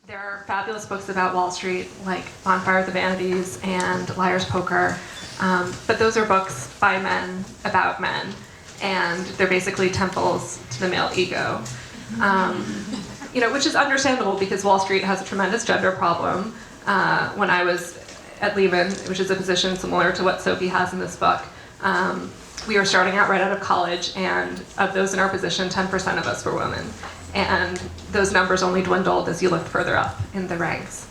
There are fabulous books about Wall Street, like Bonfire of the Vanities and Liar's Poker, but those are books by men, about men, and they're basically temples to the male ego. Which is understandable because Wall Street has a tremendous gender problem. When I was at Lehman, which is a position similar to what Sophie has in this book, we were starting out right out of college, and of those in our position, 10% of us were women. And those numbers only dwindled as you looked further up in the ranks.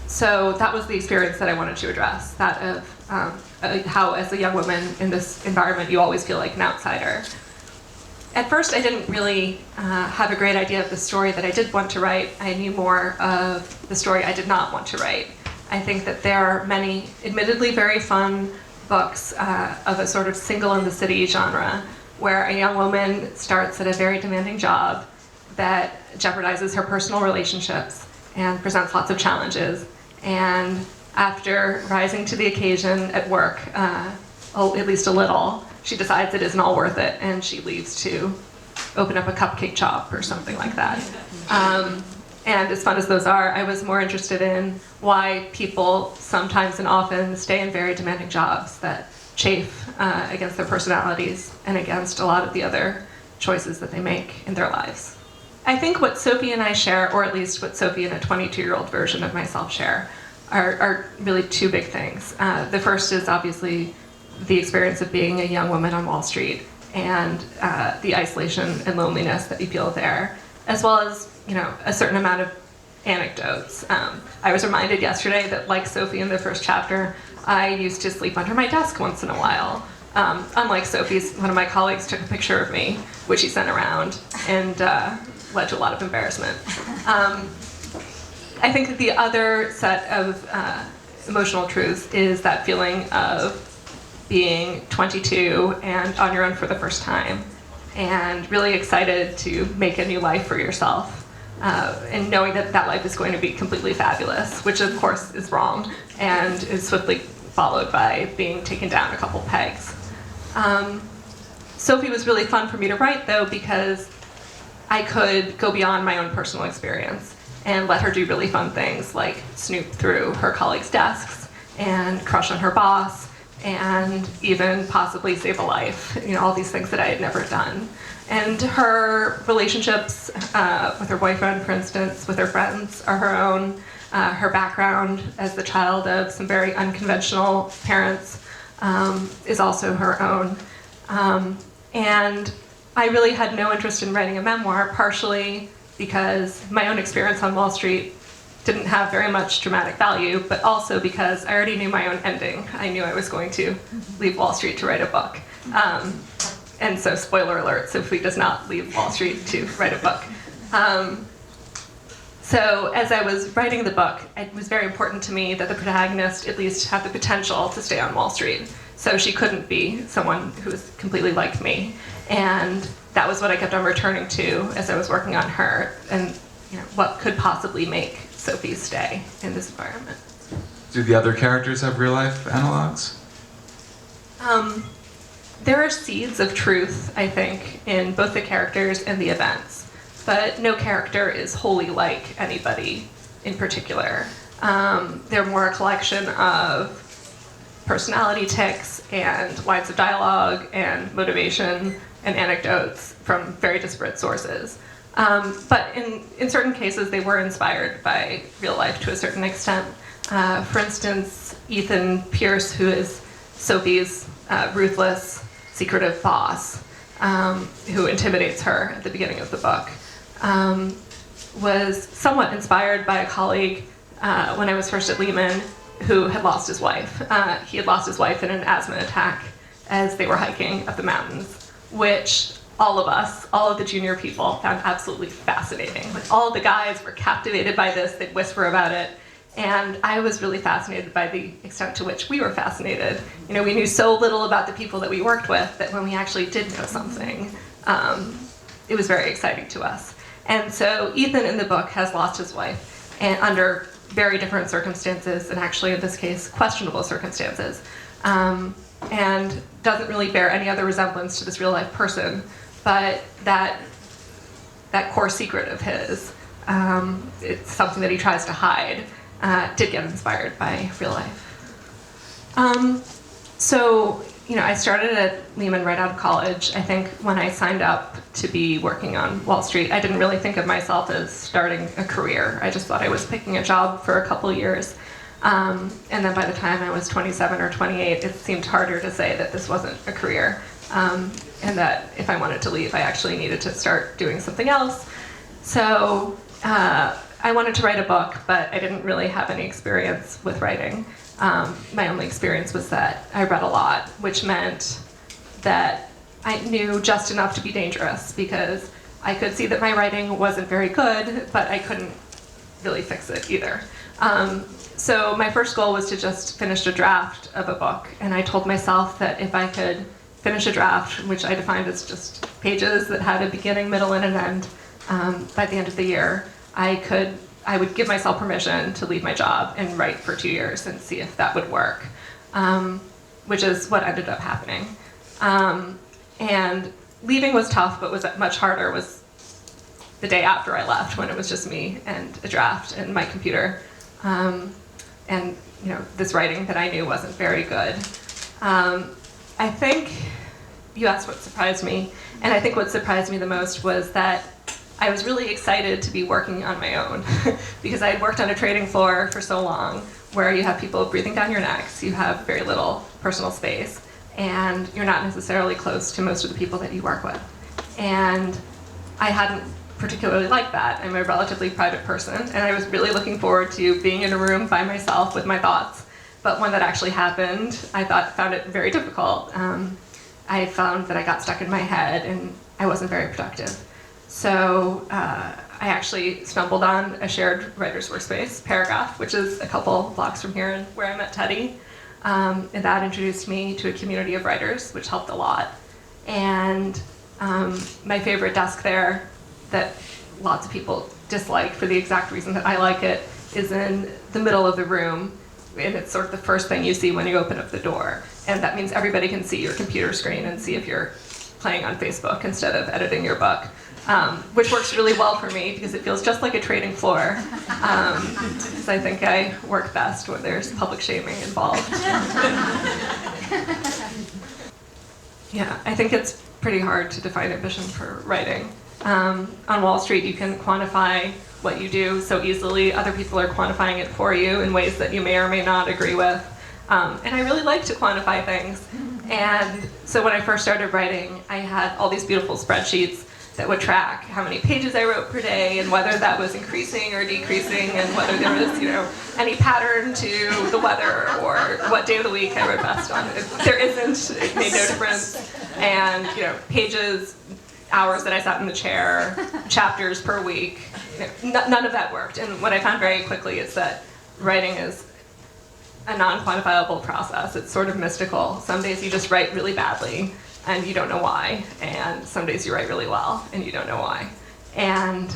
So that was the experience that I wanted to address, that of how as a young woman in this environment you always feel like an outsider. At first I didn't really have a great idea of the story that I did want to write. I knew more of the story I did not want to write. I think that there are many admittedly very fun books of a sort of single in the city genre, where a young woman starts at a very demanding job that jeopardizes her personal relationships and presents lots of challenges. And after rising to the occasion at work, at least a little, she decides it isn't all worth it, and she leaves to open up a cupcake shop or something like that. And as fun as those are, I was more interested in why people sometimes and often stay in very demanding jobs that chafe against their personalities and against a lot of the other choices that they make in their lives. I think what Sophie and I share, or at least what Sophie and a 22-year-old version of myself share, are really two big things. The first is obviously the experience of being a young woman on Wall Street and the isolation and loneliness that you feel there, as well as a certain amount of anecdotes. I was reminded yesterday that, like Sophie in the first chapter, I used to sleep under my desk once in a while. Unlike Sophie's, one of my colleagues took a picture of me, which he sent around, and led to a lot of embarrassment. I think that the other set of emotional truths is that feeling of being 22 and on your own for the first time, and really excited to make a new life for yourself. And knowing that that life is going to be completely fabulous, which of course is wrong, and is swiftly followed by being taken down a couple pegs. Sophie was really fun for me to write, though, because I could go beyond my own personal experience and let her do really fun things like snoop through her colleagues' desks and crush on her boss and even possibly save a life, all these things that I had never done. And her relationships with her boyfriend, for instance, with her friends are her own. Her background as the child of some very unconventional parents is also her own. And I really had no interest in writing a memoir, partially because my own experience on Wall Street didn't have very much dramatic value, but also because I already knew my own ending. I knew I was going to leave Wall Street to write a book. And so, spoiler alert, Sophie does not leave Wall Street to write a book. So as I was writing the book, it was very important to me that the protagonist at least had the potential to stay on Wall Street. So she couldn't be someone who was completely like me. And that was what I kept on returning to as I was working on her, and what could possibly make Sophie stay in this environment. Do the other characters have real life analogs? There are seeds of truth, I think, in both the characters and the events, but no character is wholly like anybody in particular. They're more a collection of personality tics and lines of dialogue and motivation and anecdotes from very disparate sources. But in certain cases, they were inspired by real life to a certain extent. For instance, Ethan Pierce, who is Sophie's ruthless, secretive boss, who intimidates her at the beginning of the book, was somewhat inspired by a colleague when I was first at Lehman who had lost his wife. He had lost his wife in an asthma attack as they were hiking up the mountains, which all of us, all of the junior people, found absolutely fascinating. Like, all of the guys were captivated by this, they'd whisper about it, and I was really fascinated by the extent to which we were fascinated. We knew so little about the people that we worked with that when we actually did know something, it was very exciting to us. And so Ethan in the book has lost his wife, and under very different circumstances, and actually in this case, questionable circumstances, and doesn't really bear any other resemblance to this real life person, but that core secret of his It's something that he tries to hide. Did get inspired by real life. So, I started at Lehman right out of college. I think when I signed up to be working on Wall Street, I didn't really think of myself as starting a career. I just thought I was picking a job for a couple years. And then by the time I was 27 or 28, it seemed harder to say that this wasn't a career. And that if I wanted to leave, I actually needed to start doing something else. So I wanted to write a book, but I didn't really have any experience with writing. My only experience was that I read a lot, which meant that I knew just enough to be dangerous, because I could see that my writing wasn't very good, but I couldn't really fix it either. So my first goal was to just finish a draft of a book, and I told myself that if I could finish a draft, which I defined as just pages that had a beginning, middle, and an end, by the end of the year, I would give myself permission to leave my job and write for 2 years and see if that would work, which is what ended up happening. And leaving was tough, but was much harder was the day after I left, when it was just me and a draft and my computer. And this writing that I knew wasn't very good. I think you asked what surprised me, and I think what surprised me the most was that I was really excited to be working on my own because I had worked on a trading floor for so long, where you have people breathing down your necks, you have very little personal space, and you're not necessarily close to most of the people that you work with. And I hadn't particularly liked that. I'm a relatively private person, and I was really looking forward to being in a room by myself with my thoughts. But when that actually happened, I found it very difficult. I found that I got stuck in my head, and I wasn't very productive. So I actually stumbled on a shared writer's workspace, Paragraph, which is a couple blocks from here and where I met Teddy. And that introduced me to a community of writers, which helped a lot. And my favorite desk there, that lots of people dislike for the exact reason that I like it, is in the middle of the room. And it's sort of the first thing you see when you open up the door. And that means everybody can see your computer screen and see if you're playing on Facebook instead of editing your book, which works really well for me because it feels just like a trading floor. Because I think I work best when there's public shaming involved. Yeah, I think it's pretty hard to define ambition for writing. On Wall Street, you can quantify what you do so easily. Other people are quantifying it for you in ways that you may or may not agree with. And I really like to quantify things. And so when I first started writing, I had all these beautiful spreadsheets that would track how many pages I wrote per day and whether that was increasing or decreasing and whether there was, any pattern to the weather or what day of the week I wrote best on. If there isn't, it made no difference. And, pages, hours that I sat in the chair, chapters per week, none of that worked. And what I found very quickly is that writing is a non-quantifiable process. It's sort of mystical. Some days you just write really badly and you don't know why, and some days you write really well and you don't know why. And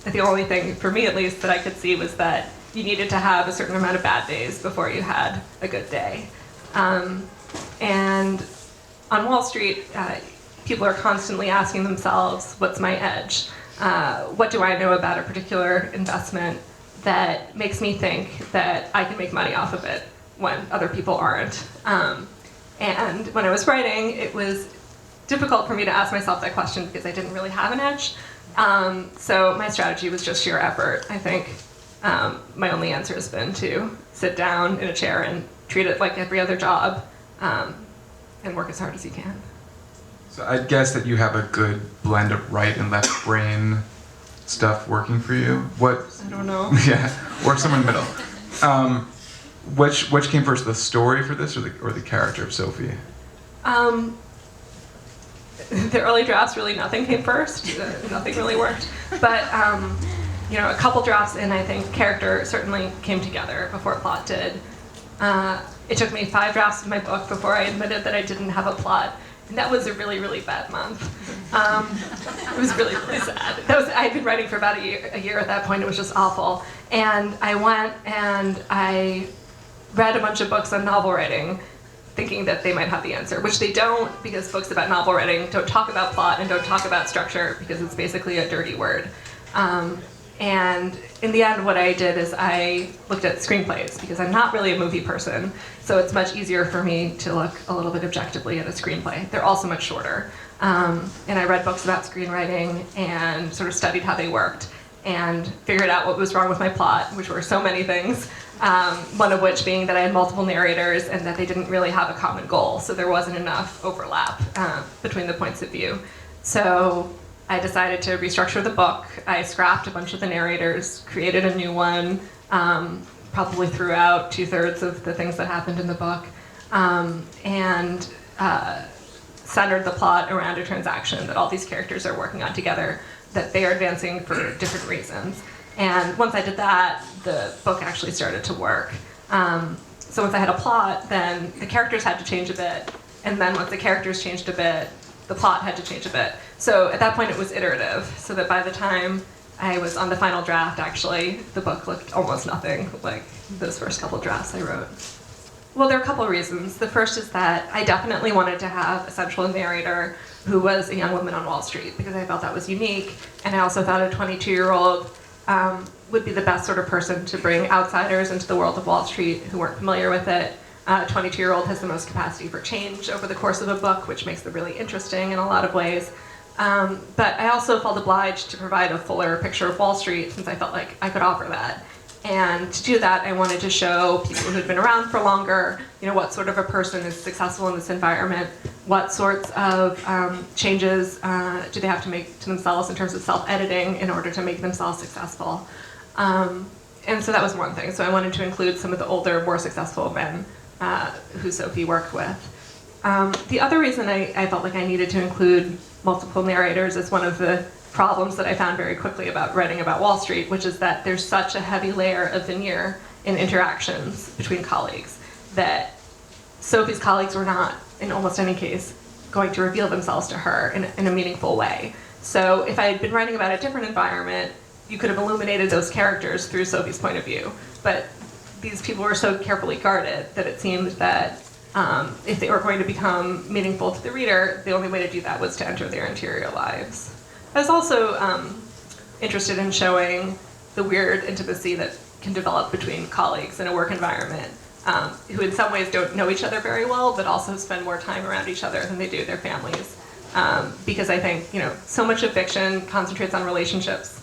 the only thing, for me at least, that I could see was that you needed to have a certain amount of bad days before you had a good day. And on Wall Street, people are constantly asking themselves, what's my edge? What do I know about a particular investment that makes me think that I can make money off of it when other people aren't? And when I was writing, it was difficult for me to ask myself that question because I didn't really have an edge. So my strategy was just sheer effort. I think my only answer has been to sit down in a chair and treat it like every other job and work as hard as you can. So I guess that you have a good blend of right and left brain stuff working for you. What? I don't know. Yeah, or somewhere in the middle. Which came first, the story for this or the character of Sophie? The early drafts, really nothing came first. Nothing really worked. But a couple drafts in, I think character certainly came together before plot did. It took me 5 drafts of my book before I admitted that I didn't have a plot. And that was a really, really bad month. It was really, really sad. I had been writing for about a year at that point. It was just awful. And I went and I read a bunch of books on novel writing, thinking that they might have the answer, which they don't, because books about novel writing don't talk about plot and don't talk about structure, because it's basically a dirty word. And in the end, what I did is I looked at screenplays, because I'm not really a movie person, so it's much easier for me to look a little bit objectively at a screenplay. They're also much shorter. And I read books about screenwriting and sort of studied how they worked and figured out what was wrong with my plot, which were so many things, one of which being that I had multiple narrators and that they didn't really have a common goal, so there wasn't enough overlap between the points of view. So I decided to restructure the book. I scrapped a bunch of the narrators, created a new one, probably threw out 2/3 of the things that happened in the book, and centered the plot around a transaction that all these characters are working on together, that they are advancing for different reasons. And once I did that, the book actually started to work. So once I had a plot, then the characters had to change a bit, and then once the characters changed a bit, the plot had to change a bit. So at that point it was iterative, so that by the time I was on the final draft, actually, the book looked almost nothing like those first couple drafts I wrote. Well, there are a couple of reasons. The first is that I definitely wanted to have a central narrator who was a young woman on Wall Street, because I felt that was unique, and I also thought a 22-year-old would be the best sort of person to bring outsiders into the world of Wall Street who weren't familiar with it. A 22-year-old has the most capacity for change over the course of a book, which makes it really interesting in a lot of ways. But I also felt obliged to provide a fuller picture of Wall Street, since I felt like I could offer that. And to do that, I wanted to show people who'd been around for longer, what sort of a person is successful in this environment, what sorts of changes do they have to make to themselves in terms of self-editing in order to make themselves successful. And so that was one thing. So I wanted to include some of the older, more successful men who Sophie worked with. The other reason I felt like I needed to include multiple narrators is one of the problems that I found very quickly about writing about Wall Street, which is that there's such a heavy layer of veneer in interactions between colleagues that Sophie's colleagues were not, in almost any case, going to reveal themselves to her in a meaningful way. So if I had been writing about a different environment, you could have illuminated those characters through Sophie's point of view. But these people were so carefully guarded that it seemed that if they were going to become meaningful to the reader, the only way to do that was to enter their interior lives. I was also interested in showing the weird intimacy that can develop between colleagues in a work environment, who in some ways don't know each other very well, but also spend more time around each other than they do their families. Because I think, so much of fiction concentrates on relationships,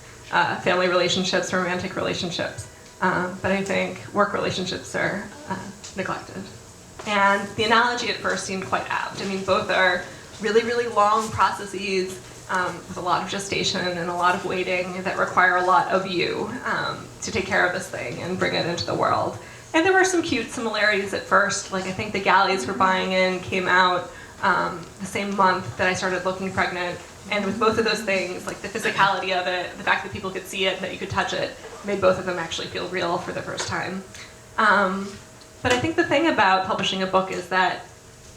family relationships, romantic relationships, but I think work relationships are neglected. And the analogy at first seemed quite apt. I mean, both are really, really long processes with a lot of gestation and a lot of waiting that require a lot of you to take care of this thing and bring it into the world. And there were some cute similarities at first. Like, I think The Galleys We're Buying In came out the same month that I started looking pregnant. And with both of those things, like the physicality of it, the fact that people could see it and that you could touch it, made both of them actually feel real for the first time. But I think the thing about publishing a book is that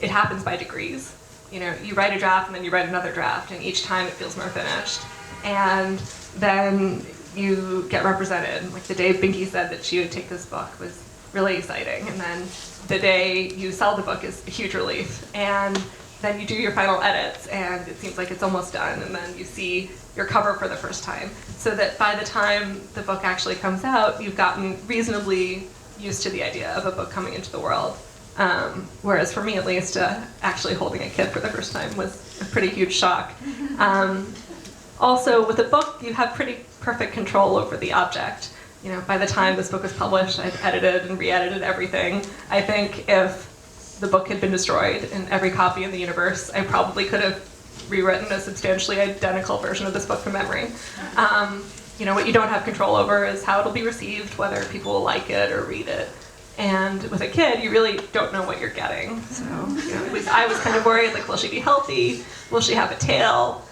it happens by degrees. You write a draft and then you write another draft, and each time it feels more finished. And then you get represented. Like the day Binky said that she would take this book was really exciting. And then the day you sell the book is a huge relief. And then you do your final edits and it seems like it's almost done. And then you see your cover for the first time. So that by the time the book actually comes out, you've gotten reasonably used to the idea of a book coming into the world. Whereas for me, at least, actually holding a kid for the first time was a pretty huge shock. Also, with a book, you have pretty perfect control over the object. By the time this book was published, I'd edited and re-edited everything. I think if the book had been destroyed in every copy in the universe, I probably could have rewritten a substantially identical version of this book from memory. What you don't have control over is how it'll be received, whether people will like it or read it. And with a kid, you really don't know what you're getting. So, at least I was kind of worried, like, will she be healthy? Will she have a tail?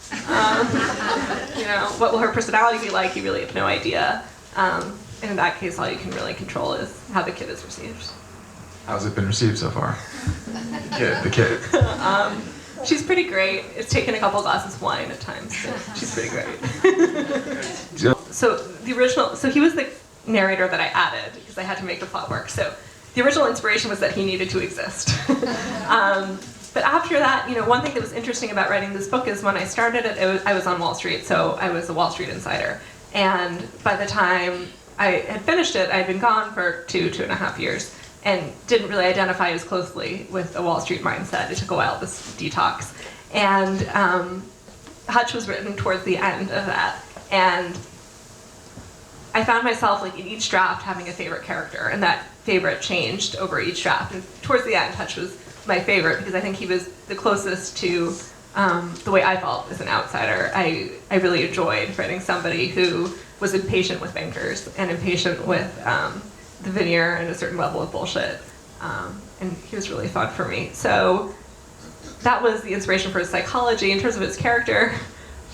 What will her personality be like? You really have no idea. And in that case, all you can really control is how the kid is received. How's it been received so far? The kid. She's pretty great. It's taken a couple glasses of wine at times, but she's pretty great. So he was the narrator that I added because I had to make the plot work. So the original inspiration was that he needed to exist. But after that, one thing that was interesting about writing this book is when I started it, I was on Wall Street, so I was a Wall Street insider. And by the time I had finished it, I'd been gone for 2.5 years, and didn't really identify as closely with a Wall Street mindset. It took a while, this detox. And Hutch was written towards the end of that. And I found myself, like, in each draft having a favorite character, and that favorite changed over each draft. And towards the end, Hutch was my favorite because I think he was the closest to the way I felt as an outsider. I really enjoyed writing somebody who was impatient with bankers and impatient with the veneer and a certain level of bullshit. And he was really fun for me. So that was the inspiration for his psychology. In terms of his character,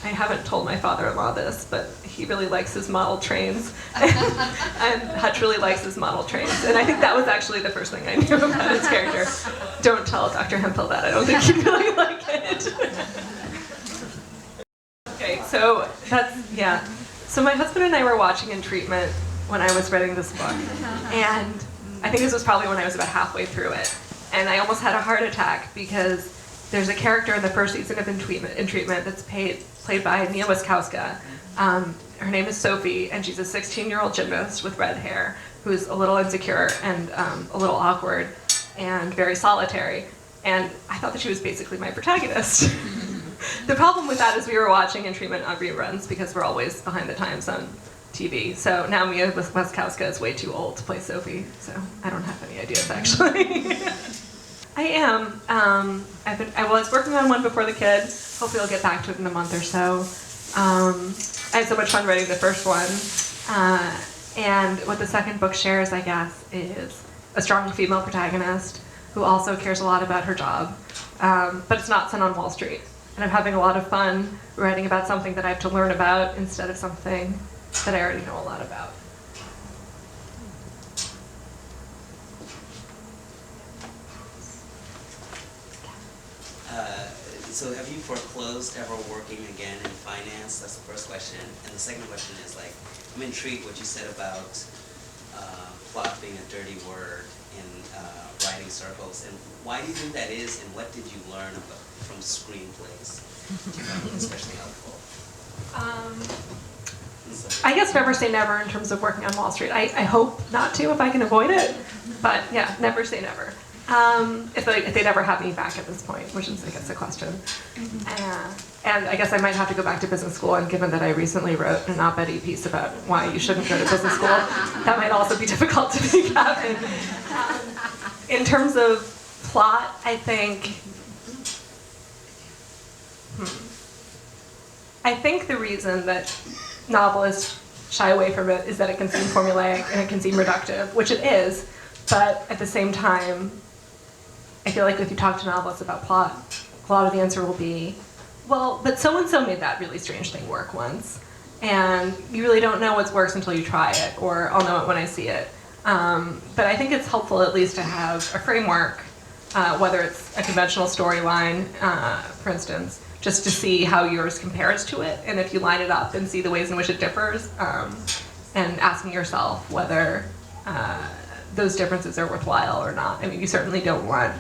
I haven't told my father-in-law this, but he really likes his model trains. And Hutch really likes his model trains. And I think that was actually the first thing I knew about his character. Don't tell Dr. Hemphill that. I don't think he'd really like it. Okay, so that's, yeah. So my husband and I were watching In Treatment when I was writing this book. And I think this was probably when I was about halfway through it. And I almost had a heart attack because there's a character in the first season of In Treatment that's played by Mia Wasikowska. Her name is Sophie, and she's a 16-year-old gymnast with red hair who's a little insecure and a little awkward and very solitary. And I thought that she was basically my protagonist. The problem with that is we were watching In Treatment on reruns because we're always behind the times on TV. So now Mia Wasikowska is way too old to play Sophie, so I don't have any ideas actually. I am. I was working on one before the kid. Hopefully I'll get back to it in a month or so. I had so much fun writing the first one. And what the second book shares, I guess, is a strong female protagonist who also cares a lot about her job. But it's not set on Wall Street. And I'm having a lot of fun writing about something that I have to learn about instead of something that I already know a lot about. So have you foreclosed ever working again in finance? That's the first question. And the second question is, like, I'm intrigued what you said about plot being a dirty word in writing circles. And why do you think that is, and what did you learn from screenplays? Especially helpful. I guess never say never in terms of working on Wall Street. I hope not to if I can avoid it. But yeah, never say never. If they'd ever have me back at this point, which is, I guess, a question. And I guess I might have to go back to business school, and given that I recently wrote an op-ed piece about why you shouldn't go to business school, that might also be difficult to make happen. In terms of plot, I think the reason that novelists shy away from it is that it can seem formulaic and it can seem reductive, which it is, but at the same time, I feel like if you talk to novelists about plot, a lot of the answer will be, well, but so-and-so made that really strange thing work once, and you really don't know what works until you try it, or I'll know it when I see it. But I think it's helpful at least to have a framework, whether it's a conventional storyline, for instance, just to see how yours compares to it, and if you line it up and see the ways in which it differs, and asking yourself whether those differences are worthwhile or not. I mean, you certainly don't want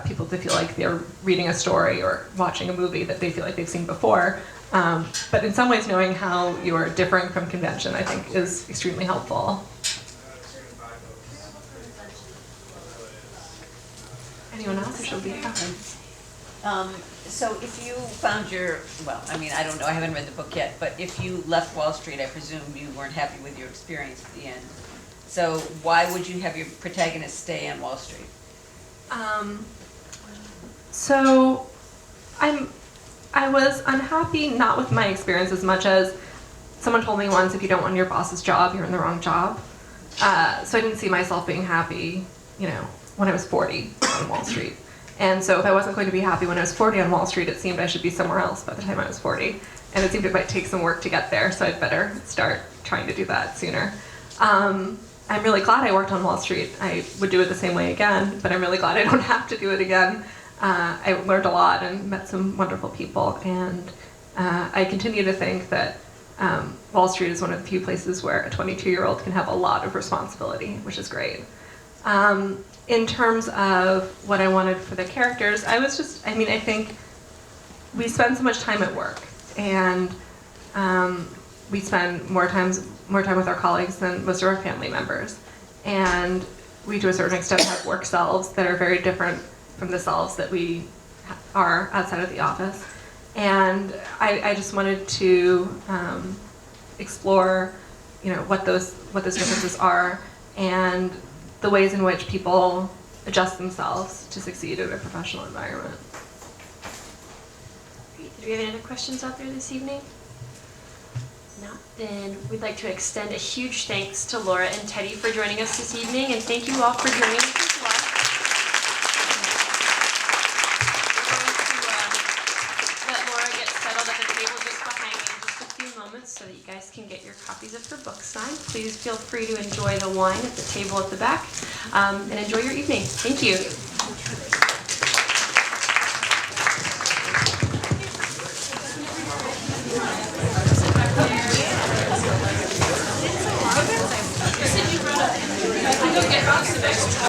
people to feel like they're reading a story or watching a movie that they feel like they've seen before. But in some ways, knowing how you're differing from convention, I think, is extremely helpful. Anyone else, or should we So if you found well, I mean, I don't know, I haven't read the book yet, but if you left Wall Street, I presume you weren't happy with your experience at the end. So why would you have your protagonist stay on Wall Street? So I was unhappy not with my experience as much as someone told me once, if you don't want your boss's job, you're in the wrong job. So I didn't see myself being happy, when I was 40 on Wall Street. And so if I wasn't going to be happy when I was 40 on Wall Street, it seemed I should be somewhere else by the time I was 40. And it seemed it might take some work to get there, so I'd better start trying to do that sooner. I'm really glad I worked on Wall Street. I would do it the same way again, but I'm really glad I don't have to do it again. I learned a lot and met some wonderful people, and I continue to think that Wall Street is one of the few places where a 22-year-old can have a lot of responsibility, which is great. In terms of what I wanted for the characters, I think we spend so much time at work, and we spend more time with our colleagues than most of our family members. And we, to a certain extent, have work selves that are very different from the selves that we are outside of the office. And I just wanted to explore, what those differences are and the ways in which people adjust themselves to succeed in a professional environment. Great. Do we have any other questions out there this evening? Not, then we'd like to extend a huge thanks to Laura and Teddy for joining us this evening, and thank you all for joining us as well. We're going to let Laura get settled at the table just behind me in just a few moments so that you guys can get your copies of her book signed. Please feel free to enjoy the wine at the table at the back, and enjoy your evening. Thank you.